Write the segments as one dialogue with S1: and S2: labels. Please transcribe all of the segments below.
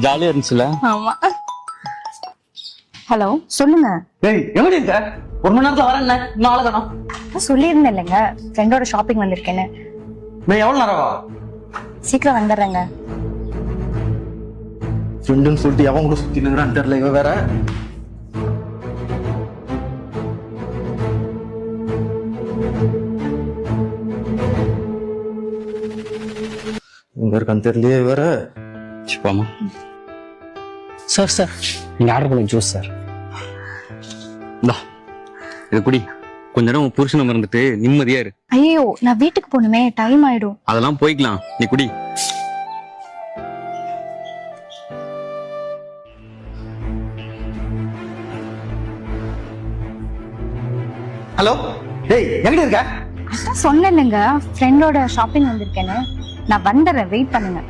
S1: ஜாலியா இருந்துச்சுல?
S2: ஆமா. ஹலோ சொல்லுங்க.
S1: ஏய் எங்க இருக்க? ஒரு மணி நேரத்துல வரேன். இன்னும் ஆள காணோம்.
S2: சொல்லியிருந்தேன் இல்லைங்க, ஃப்ரெண்டோட ஷாப்பிங் வந்திருக்கேன்னு.
S1: நான் எவ்வளவு நேரம்?
S2: சீக்கிரம் வந்துடுறேங்க.
S1: ஃப்ரெண்டுன்னு சொல்லிட்டு எவன் கூட சுத்தி நிக்கிறான்னு தெரியல. இவ வேற. இங்க இருக்கான்னு தெரியலையே வேற.
S3: சிப்பாமா சார் சார் நீங்க ஆர்டர் பண்ண ஜூஸ் சார்.
S4: இது குடி. கொஞ்ச நேரம் புருஷனை மறந்துட்டு நிம்மதியா இரு.
S2: ஐயோ நான் வீட்டுக்கு போகணுமே, டைம் ஆயிடும்.
S4: அதெல்லாம் போய்க்கலாம், நீ குடி.
S1: ஹலோ டேய் எங்க இருக்க?
S2: அதான் சொன்னேன் இல்லைங்க, ஃப்ரெண்டோட ஷாப்பிங் வந்திருக்கேன்னு. நான் வந்துடுறேன், வெயிட் பண்ணுங்க.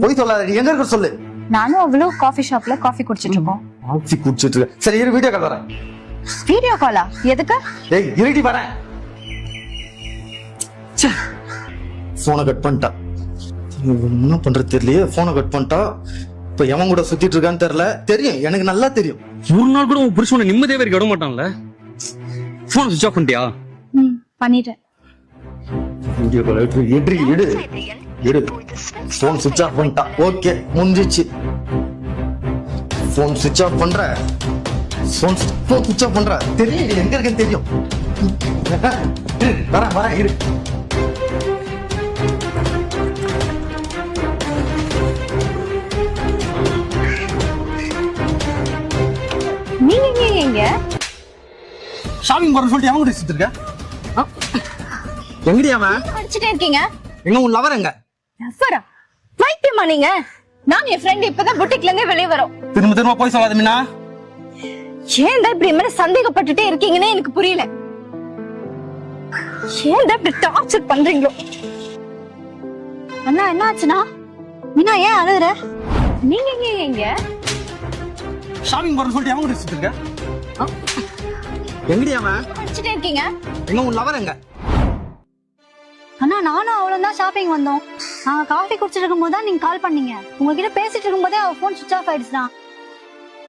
S1: போய் சொல்லாத, எங்க இருக்க சொல்லு.
S2: நானும் அவ்வளோ காஃபி ஷாப்ல காஃபி குடிச்சிட்டு இருக்கோம்.
S1: காஃபி குடிச்சிட்டு இருக்க. சரி இரு, வீடியோ கால் வரேன்.
S2: வீடியோ காலா? எதுக்கு?
S1: டேய் இருடி வரேன். போனை கட் பண்ணிட்டா. என்ன பண்றது தெரியலையே. போனை கட் பண்ணிட்டா. இப்ப எவன் கூட சுத்திட்டு இருக்கான்னு தெரியல. தெரியும், எனக்கு நல்லா தெரியும்.
S4: ஒரு நாள் கூட உன் புருஷனை நிம்மதியாவே இருக்க விட மாட்டான்ல. போன் சுவிட்ச் ஆஃப் பண்ணிட்டியா?
S2: பண்ணிட்டேன்.
S1: வீடியோ கால் எடு எடு எடு. போன் சுவிட்ச் ஆஃப் பண்ணிட்டா. ஓகே முடிஞ்சிச்சு. போன் சுவிட்ச் ஆஃப் பண்ற. போன் சுவிட்ச் ஆஃப் பண்ற. தெரியும் எங்க இருக்கேன்னு தெரியும். வரேன் வரேன் இரு.
S2: நீங்க எங்க
S1: ஷாப்பிங் போறேன்னு சொல்லிட்டு எவன் கூட சுத்திட்டு இருக்க? எங்கடி அவன்?
S2: அடிச்சுட்டே இருக்கீங்க.
S1: எங்க உன் லவர் எங்க?
S2: லவ்வரா? பைத்தியமா நீங்க? நான் என் ஃப்ரெண்ட் இப்பதான் புட்டிக்ல இருந்தே வெளியே வரோம்.
S1: திரும்ப திரும்ப போய் சொல்லாத மீனா.
S2: ஏன் இப்படி மேல சந்தேகப்பட்டுட்டே இருக்கீங்கன்னு எனக்கு புரியல. ஏன் இப்படி டார்ச்சர் பண்றீங்களோ? அண்ணா என்ன ஆச்சுனா? மீனா ஏன் அழுகுற? நீங்க எங்க
S1: ஷாப்பிங் போறேன்னு சொல்லிட்டு எவன் கூட சுத்திட்டு இருக்க? எங்கடி அவன்?
S2: அடிச்சுட்டே இருக்கீங்க.
S1: எங்க உன் லவர் எங்க?
S2: அண்ணா நானும் அவளும் தான் ஷாப்பிங் வந்தோம். நாங்க காஃபி குடிச்சிட்டு இருக்கும்போது தான் நீங்க கால் பண்ணீங்க. உங்ககிட்ட பேசிட்டு இருக்கும்போதே அவ போன் சுவிட்ச் ஆஃப் ஆயிடுச்சுனா.